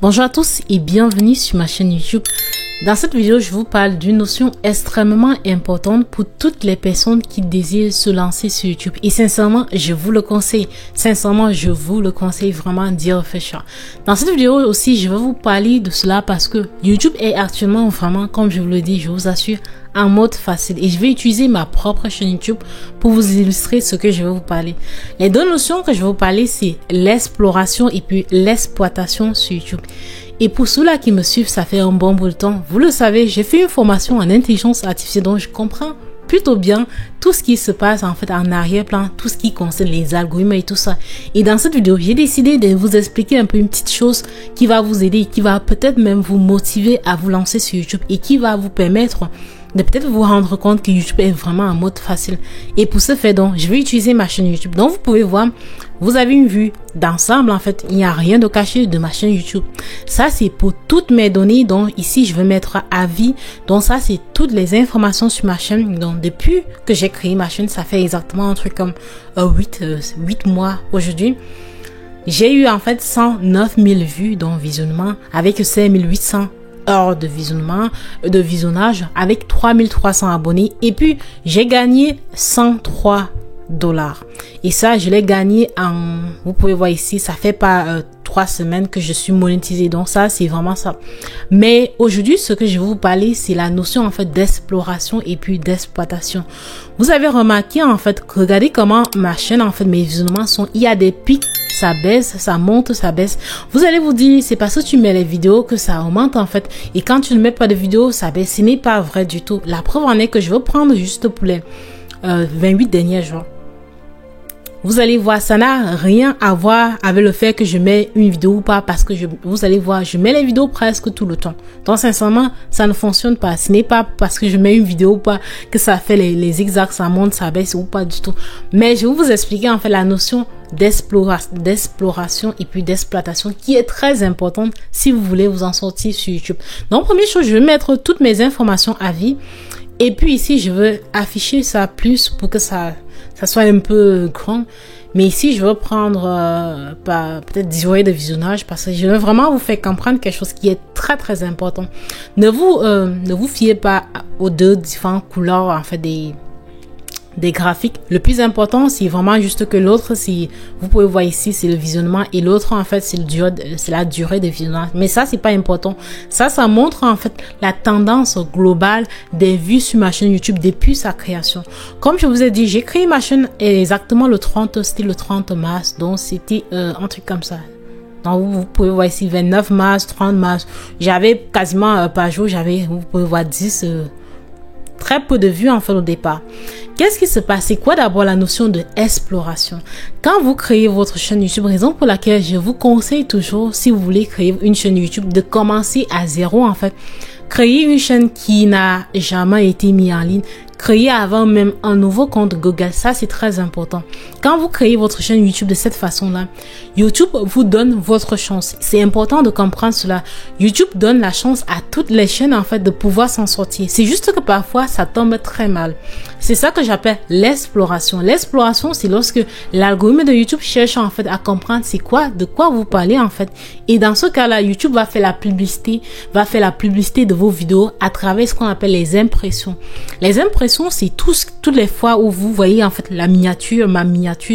Bonjour à tous et bienvenue sur ma chaîne YouTube. Dans cette vidéo, je vous parle d'une notion extrêmement importante pour toutes les personnes qui désirent se lancer sur YouTube. Et sincèrement, je vous le conseille. Sincèrement, je vous le conseille vraiment d'y réfléchir. Dans cette vidéo aussi, je vais vous parler de cela parce que YouTube est actuellement vraiment, comme je vous le dis, je vous assure, en mode facile. Et je vais utiliser ma propre chaîne YouTube pour vous illustrer ce que je vais vous parler. Les deux notions que je vais vous parler, c'est l'exploration et puis l'exploitation sur YouTube. Et pour ceux-là qui me suivent, ça fait un bon bout de temps. Vous le savez, j'ai fait une formation en intelligence artificielle, donc je comprends plutôt bien tout ce qui se passe en fait en arrière-plan, tout ce qui concerne les algorithmes et tout ça. Et dans cette vidéo, j'ai décidé de vous expliquer un peu une petite chose qui va vous aider, qui va peut-être même vous motiver à vous lancer sur YouTube et qui va vous permettre de peut-être vous rendre compte que YouTube est vraiment en mode facile. Et pour ce faire, donc, je vais utiliser ma chaîne YouTube. Donc, vous pouvez voir, vous avez une vue d'ensemble. En fait, il n'y a rien de caché de ma chaîne YouTube. Ça, c'est pour toutes mes données. Donc, ici, je vais mettre avis. Donc, ça, c'est toutes les informations sur ma chaîne. Donc, depuis que j'ai créé ma chaîne, ça fait exactement un truc comme 8 mois aujourd'hui. J'ai eu en fait 109 000 vues, donc visionnement, avec 5 800 heures de visionnage avec 3300 abonnés et puis j'ai gagné 103 $. Et ça, je l'ai gagné vous pouvez voir ici, ça fait pas 3 semaines que je suis monétisé. Donc ça, c'est vraiment ça. Mais aujourd'hui, ce que je vais vous parler, c'est la notion en fait d'exploration et puis d'exploitation. Vous avez remarqué en fait, regardez comment ma chaîne en fait, mes visionnements sont, il y a des pics, ça baisse, ça monte, ça baisse. Vous allez vous dire, c'est parce que tu mets les vidéos que ça augmente en fait. Et quand tu ne mets pas de vidéos, ça baisse. Ce n'est pas vrai du tout. La preuve en est que je vais prendre juste pour les 28 derniers jours. Vous allez voir, ça n'a rien à voir avec le fait que je mets une vidéo ou pas parce que vous allez voir, je mets les vidéos presque tout le temps. Donc sincèrement, ça ne fonctionne pas. Ce n'est pas parce que je mets une vidéo ou pas que ça fait les zigzags, ça monte, ça baisse ou pas du tout. Mais je vais vous expliquer en fait la notion d'exploration et puis d'exploitation qui est très importante si vous voulez vous en sortir sur YouTube. Donc première chose, je vais mettre toutes mes informations à vie. Et puis ici, je veux afficher ça plus pour que ça soit un peu grand. Mais ici, je veux prendre peut-être 10 durées de visionnage parce que je veux vraiment vous faire comprendre quelque chose qui est très très important. Ne vous fiez pas aux deux différentes couleurs en fait des graphiques. Le plus important, c'est vraiment juste que l'autre, si vous pouvez voir ici, c'est le visionnement et l'autre, en fait, c'est la durée de visionnage. Mais ça, c'est pas important. Ça montre, en fait, la tendance globale des vues sur ma chaîne YouTube depuis sa création. Comme je vous ai dit, j'ai créé ma chaîne exactement le 30 mars. Donc, c'était un truc comme ça. Donc, vous pouvez voir ici, 29 mars, 30 mars. J'avais quasiment par jour, vous pouvez voir 10, très peu de vues en fait au départ. Qu'est-ce qui se passe? C'est quoi d'abord la notion de exploration? Quand vous créez votre chaîne YouTube, raison pour laquelle je vous conseille toujours, si vous voulez créer une chaîne YouTube, de commencer à zéro en fait. Créer une chaîne qui n'a jamais été mise en ligne. Créer avant même un nouveau compte Google, ça c'est très important. Quand vous créez votre chaîne YouTube de cette façon-là, YouTube vous donne votre chance. C'est important de comprendre cela. YouTube donne la chance à toutes les chaînes en fait de pouvoir s'en sortir. C'est juste que parfois ça tombe très mal. C'est ça que j'appelle l'exploration. L'exploration, c'est lorsque l'algorithme de YouTube cherche en fait à comprendre de quoi vous parlez en fait. Et dans ce cas-là, YouTube va faire la publicité de vos vidéos à travers ce qu'on appelle les impressions. Les impressions, c'est toutes les fois où vous voyez en fait ma miniature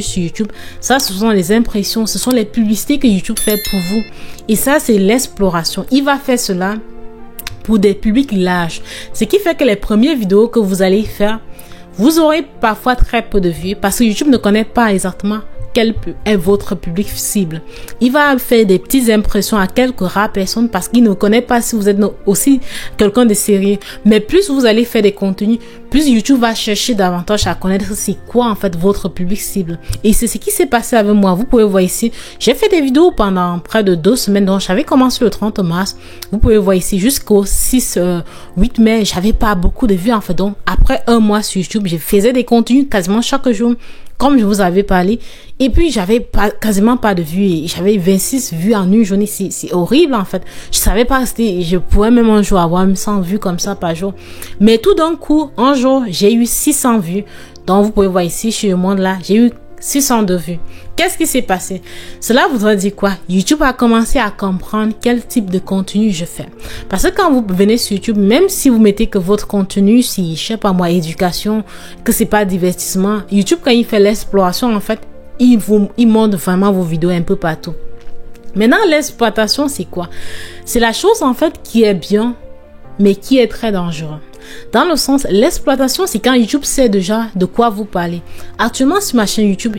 sur YouTube. Ça, ce sont les impressions, ce sont les publicités que YouTube fait pour vous. Et ça, c'est l'exploration. Il va faire cela pour des publics larges. Ce qui fait que les premières vidéos que vous allez faire, vous aurez parfois très peu de vues parce que YouTube ne connaît pas exactement quel est votre public cible. Il va faire des petites impressions à quelques rares personnes parce qu'il ne connaît pas si vous êtes aussi quelqu'un de sérieux. Mais plus vous allez faire des contenus, plus YouTube va chercher davantage à connaître c'est quoi en fait votre public cible. Et c'est ce qui s'est passé avec moi. Vous pouvez voir ici, j'ai fait des vidéos pendant près de 2 semaines. Donc j'avais commencé le 30 mars. Vous pouvez voir ici jusqu'au 8 mai, j'avais pas beaucoup de vues en fait. Donc après un mois sur YouTube, je faisais des contenus quasiment chaque jour, comme je vous avais parlé. Et puis, j'avais quasiment pas de vues. J'avais 26 vues en une journée. C'est horrible, en fait. Je savais pas, je pourrais même un jour avoir 100 vues comme ça par jour. Mais tout d'un coup, un jour, j'ai eu 600 vues. Donc, vous pouvez voir ici, sur le monde là, j'ai eu 602 vues. Qu'est-ce qui s'est passé? Cela voudrait dire quoi? YouTube a commencé à comprendre quel type de contenu je fais. Parce que quand vous venez sur YouTube, même si vous mettez que votre contenu, si, je sais pas moi, éducation, que c'est pas divertissement, YouTube, quand il fait l'exploration, en fait, il montre vraiment vos vidéos un peu partout. Maintenant, l'exploitation, c'est quoi? C'est la chose, en fait, qui est bien, mais qui est très dangereux. Dans le sens, l'exploitation, c'est quand YouTube sait déjà de quoi vous parlez. Actuellement, sur ma chaîne YouTube,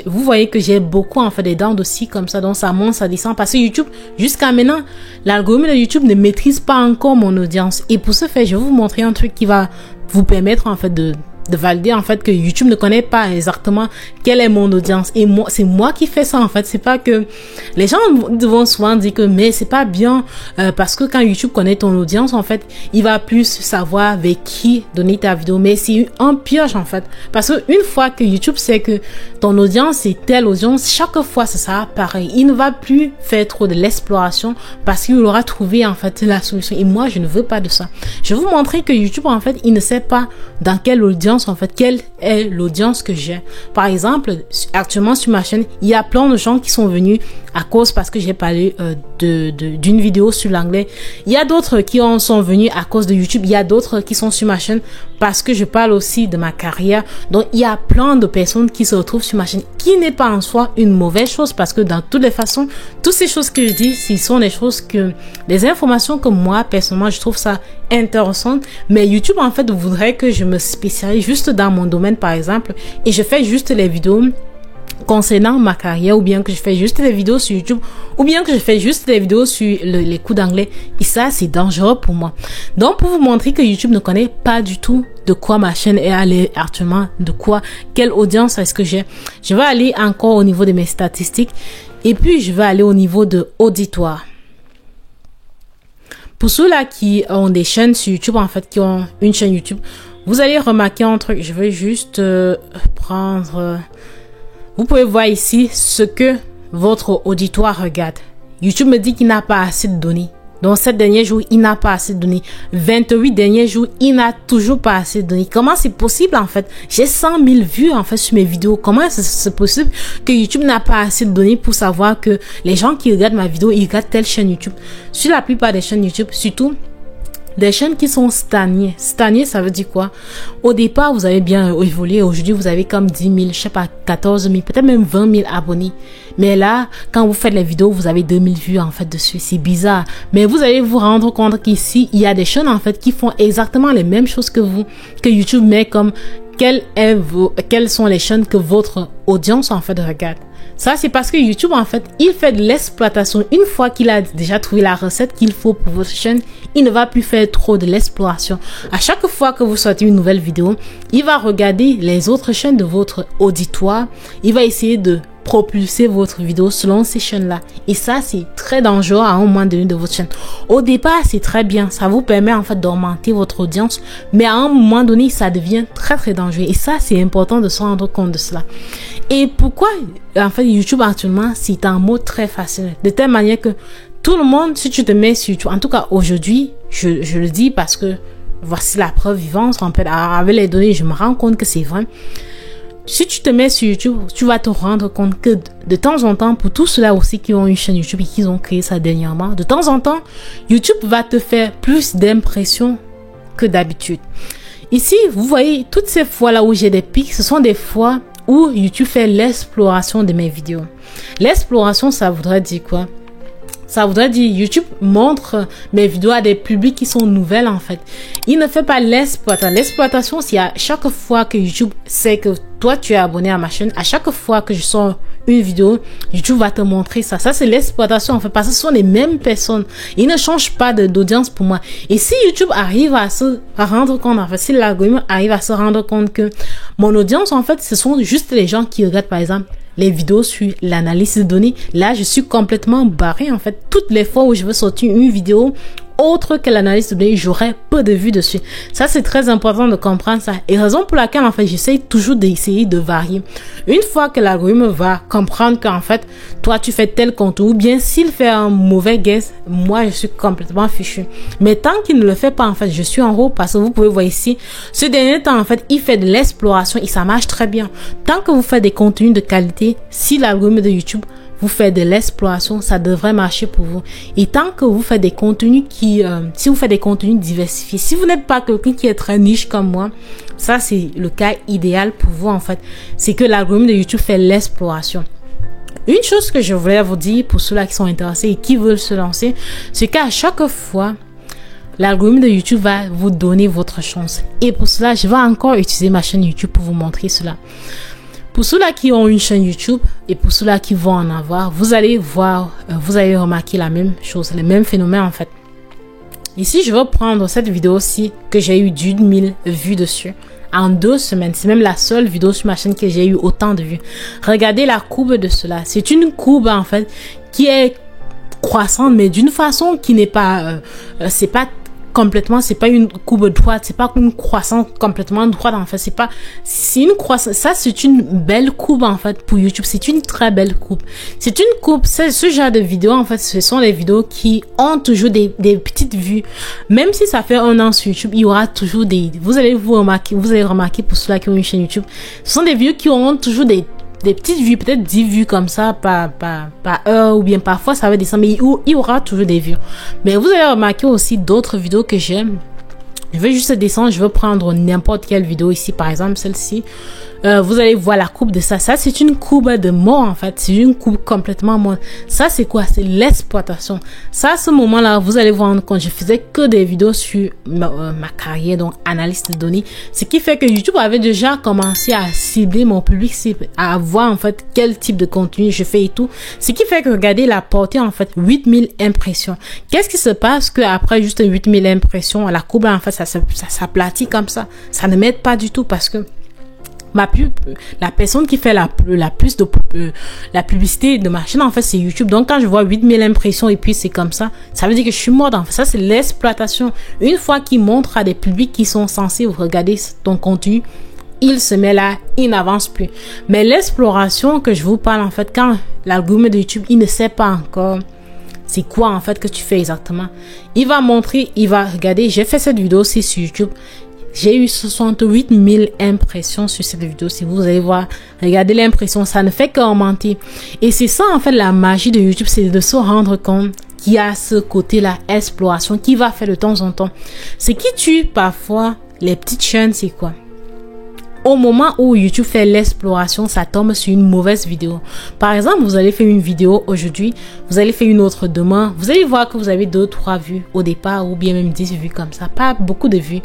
vous voyez que j'ai beaucoup, en fait, des dents aussi comme ça, donc ça monte, ça descend. Parce que YouTube, jusqu'à maintenant, l'algorithme de YouTube ne maîtrise pas encore mon audience. Et pour ce faire, je vais vous montrer un truc qui va vous permettre, en fait, de valider en fait que YouTube ne connaît pas exactement quelle est mon audience. Et moi, c'est moi qui fais ça en fait. C'est pas que les gens vont souvent dire que mais c'est pas bien parce que quand YouTube connaît ton audience en fait, il va plus savoir avec qui donner ta vidéo. Mais c'est un piège en fait, parce que une fois que YouTube sait que ton audience est telle audience, chaque fois ça sera pareil. Il ne va plus faire trop de l'exploration parce qu'il aura trouvé en fait la solution. Et moi, je ne veux pas de ça. Je vais vous montrer que YouTube en fait, il ne sait pas dans quelle audience en fait, quelle est l'audience que j'ai. Par exemple, actuellement sur ma chaîne, il y a plein de gens qui sont venus à cause parce que j'ai parlé d'une vidéo sur l'anglais. Il y a d'autres qui sont venus à cause de YouTube. Il y a d'autres qui sont sur ma chaîne parce que je parle aussi de ma carrière. Donc, il y a plein de personnes qui se retrouvent sur ma chaîne, qui n'est pas en soi une mauvaise chose parce que dans toutes les façons, toutes ces choses que je dis, ce sont des choses des informations que moi, personnellement, je trouve ça intéressant. Mais YouTube, en fait, voudrait que je me spécialise juste dans mon domaine, par exemple, et je fais juste les vidéos concernant ma carrière, ou bien que je fais juste des vidéos sur YouTube, ou bien que je fais juste des vidéos sur les cours d'anglais. Et ça, c'est dangereux pour moi. Donc, pour vous montrer que YouTube ne connaît pas du tout de quoi ma chaîne est allée actuellement, quelle audience est-ce que j'ai, je vais aller encore au niveau de mes statistiques, et puis je vais aller au niveau de auditoire. Pour ceux-là qui ont des chaînes sur YouTube, en fait, qui ont une chaîne YouTube, vous allez remarquer un truc. Je vais juste prendre... Vous pouvez voir ici ce que votre auditoire regarde. YouTube me dit qu'il n'a pas assez de données. Donc, 7 derniers jours, il n'a pas assez de données. 28 derniers jours, il n'a toujours pas assez de données. Comment c'est possible, en fait? J'ai 100 000 vues, en fait, sur mes vidéos. Comment c'est possible que YouTube n'a pas assez de données pour savoir que les gens qui regardent ma vidéo, ils regardent telle chaîne YouTube? Sur la plupart des chaînes YouTube, surtout des chaînes qui sont stagnées. Stagnées, ça veut dire quoi? Au départ, vous avez bien évolué. Aujourd'hui, vous avez comme 10 000, je sais pas, 14 000, peut-être même 20 000 abonnés. Mais là, quand vous faites les vidéos, vous avez 2000 vues, en fait, dessus. C'est bizarre. Mais vous allez vous rendre compte qu'ici, il y a des chaînes, en fait, qui font exactement les mêmes choses que vous, que YouTube met comme quelles sont les chaînes que votre audience, en fait, regarde. Ça, c'est parce que YouTube, en fait, il fait de l'exploitation. Une fois qu'il a déjà trouvé la recette qu'il faut pour votre chaîne, il ne va plus faire trop de l'exploration. À chaque fois que vous sortez une nouvelle vidéo, il va regarder les autres chaînes de votre auditoire. Il va essayer de propulser votre vidéo selon ces chaînes-là. Et ça, c'est très dangereux à un moment donné de votre chaîne. Au départ, c'est très bien. Ça vous permet, en fait, d'augmenter votre audience. Mais à un moment donné, ça devient très, très dangereux. Et ça, c'est important de se rendre compte de cela. Et pourquoi, en fait, YouTube actuellement, c'est un mot très facile. De telle manière que tout le monde, si tu te mets sur YouTube, en tout cas aujourd'hui, je le dis parce que voici la preuve vivante. En fait, avec les données, je me rends compte que c'est vrai. Si tu te mets sur YouTube, tu vas te rendre compte que de temps en temps, pour tous ceux-là aussi qui ont une chaîne YouTube et qui ont créé ça dernièrement, de temps en temps, YouTube va te faire plus d'impressions que d'habitude. Ici, vous voyez, toutes ces fois-là où j'ai des pics, ce sont des fois où YouTube fait l'exploration de mes vidéos. L'exploration, ça voudrait dire quoi? Ça voudrait dire YouTube montre mes vidéos à des publics qui sont nouvelles en fait. Il ne fait pas l'exploitation. L'exploitation, c'est à chaque fois que YouTube sait que toi tu es abonné à ma chaîne, à chaque fois que je sors une vidéo, YouTube va te montrer ça. Ça c'est l'exploitation en fait parce que ce sont les mêmes personnes. Ils ne changent pas d'audience pour moi. Et si YouTube arrive à rendre compte, en fait, si l'algorithme arrive à se rendre compte que mon audience en fait, ce sont juste les gens qui regardent par exemple les vidéos sur l'analyse de données, là je suis complètement barré en fait. Toutes les fois où je veux sortir une vidéo autre que l'analyse de données, j'aurai peu de vues dessus. Ça, c'est très important de comprendre ça. Et raison pour laquelle, en fait, j'essaye toujours d'essayer de varier. Une fois que l'algorithme va comprendre qu'en fait, toi, tu fais tel contenu, ou bien s'il fait un mauvais guess, moi, je suis complètement fichu. Mais tant qu'il ne le fait pas, en fait, je suis en haut parce que vous pouvez voir ici, ce dernier temps, en fait, il fait de l'exploration et ça marche très bien. Tant que vous faites des contenus de qualité, si l'algorithme de YouTube vous faites de l'exploration, ça devrait marcher pour vous. Et tant que vous faites des contenus si vous faites des contenus diversifiés, si vous n'êtes pas quelqu'un qui est très niche comme moi, ça c'est le cas idéal pour vous en fait. C'est que l'algorithme de YouTube fait l'exploration. Une chose que je voulais vous dire pour ceux-là qui sont intéressés et qui veulent se lancer, c'est qu'à chaque fois, l'algorithme de YouTube va vous donner votre chance. Et pour cela, je vais encore utiliser ma chaîne YouTube pour vous montrer cela. Pour ceux-là qui ont une chaîne YouTube et pour ceux-là qui vont en avoir, vous allez voir, vous allez remarquer la même chose, le même phénomène en fait. Ici, je vais prendre cette vidéo-ci que j'ai eu 10 000 vues dessus en 2 semaines. C'est même la seule vidéo sur ma chaîne que j'ai eu autant de vues. Regardez la courbe de cela. C'est une courbe en fait qui est croissante, mais d'une façon qui n'est pas, c'est pas complètement, c'est pas une courbe droite, c'est pas une croissance complètement droite en fait, c'est une croissance, ça c'est une belle courbe en fait pour YouTube, c'est une très belle courbe, c'est une courbe, c'est ce genre de vidéos en fait, ce sont des vidéos qui ont toujours des petites vues, même si ça fait 1 an sur YouTube, il y aura toujours vous allez remarquer pour ceux-là qui ont une chaîne YouTube, ce sont des vidéos qui auront toujours des petites vues, peut-être 10 vues comme ça par heure, ou bien parfois ça va descendre, mais il y aura toujours des vues. Mais vous allez remarquer aussi d'autres vidéos que j'aime. Je vais juste descendre, je vais prendre n'importe quelle vidéo ici, par exemple celle-ci. Vous allez voir la courbe de ça. Ça, c'est une courbe de mort, en fait. C'est une courbe complètement morte. Ça, c'est quoi? C'est l'exploitation. Ça, à ce moment-là, vous allez voir quand je faisais que des vidéos sur ma carrière, donc analyste de données. Ce qui fait que YouTube avait déjà commencé à cibler mon public, à voir, en fait, quel type de contenu je fais et tout. Ce qui fait que, regardez la portée, en fait, 8000 impressions. Qu'est-ce qui se passe qu'après juste 8000 impressions, la courbe, en fait, ça s'aplatit comme ça. Ça ne m'aide pas du tout parce que la personne qui fait la publicité de ma chaîne en fait c'est YouTube. Donc quand je vois 8000 impressions et puis c'est comme ça veut dire que je suis morte en fait. Ça c'est l'exploitation. Une fois qu'il montre à des publics qui sont censés regarder ton contenu, il se met là, il n'avance plus. Mais l'exploration que je vous parle en fait, quand l'algorithme de YouTube il ne sait pas encore c'est quoi en fait que tu fais exactement, il va montrer, il va regarder. J'ai fait cette vidéo aussi sur YouTube. J'ai eu 68 000 impressions sur cette vidéo. Si vous allez voir, regardez l'impression, ça ne fait qu'augmenter. Et c'est ça, en fait, la magie de YouTube, c'est de se rendre compte qu'il y a ce côté-là, exploration, qui va faire de temps en temps. Ce qui tue parfois les petites chaînes, c'est quoi? Au moment où YouTube fait l'exploration, ça tombe sur une mauvaise vidéo. Par exemple, vous allez faire une vidéo aujourd'hui, vous allez faire une autre demain, vous allez voir que vous avez 2-3 vues au départ ou bien même 10 vues comme ça, pas beaucoup de vues.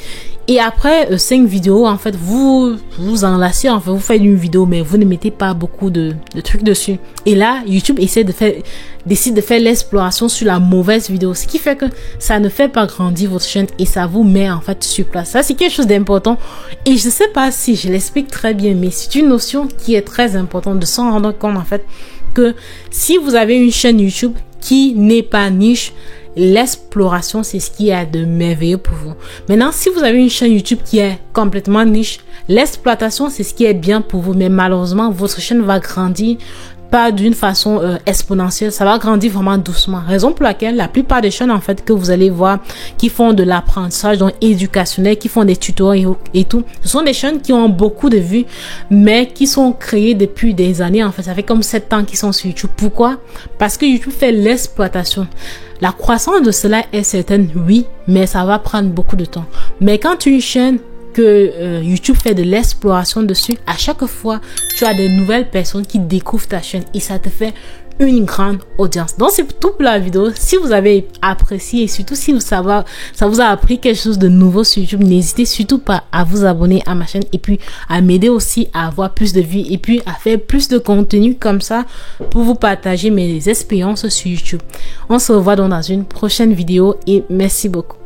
Et après 5 vidéos, en fait, vous enlacez, en fait, vous faites une vidéo, mais vous ne mettez pas beaucoup de trucs dessus. Et là, YouTube décide de faire l'exploration sur la mauvaise vidéo, ce qui fait que ça ne fait pas grandir votre chaîne et ça vous met en fait sur place. Ça, c'est quelque chose d'important et je ne sais pas si je l'explique très bien, mais c'est une notion qui est très importante de s'en rendre compte en fait que si vous avez une chaîne YouTube qui n'est pas niche, l'exploration, c'est ce qui est de merveilleux pour vous. Maintenant, si vous avez une chaîne YouTube qui est complètement niche, l'exploitation, c'est ce qui est bien pour vous. Mais malheureusement, votre chaîne va grandir pas d'une façon exponentielle, ça va grandir vraiment doucement. Raison pour laquelle la plupart des chaînes en fait que vous allez voir qui font de l'apprentissage donc éducationnel, qui font des tutoriels et tout, ce sont des chaînes qui ont beaucoup de vues mais qui sont créées depuis des années en fait. Ça fait comme 7 ans qu'ils sont sur YouTube. Pourquoi? Parce que YouTube fait l'exploitation. La croissance de cela est certaine, oui, mais ça va prendre beaucoup de temps. Mais quand une chaîne que YouTube fait de l'exploration dessus, à chaque fois, tu as de nouvelles personnes qui découvrent ta chaîne et ça te fait une grande audience. Donc, c'est tout pour la vidéo. Si vous avez apprécié et surtout si ça vous a appris quelque chose de nouveau sur YouTube, n'hésitez surtout pas à vous abonner à ma chaîne et puis à m'aider aussi à avoir plus de vues et puis à faire plus de contenu comme ça pour vous partager mes expériences sur YouTube. On se revoit donc dans une prochaine vidéo et merci beaucoup.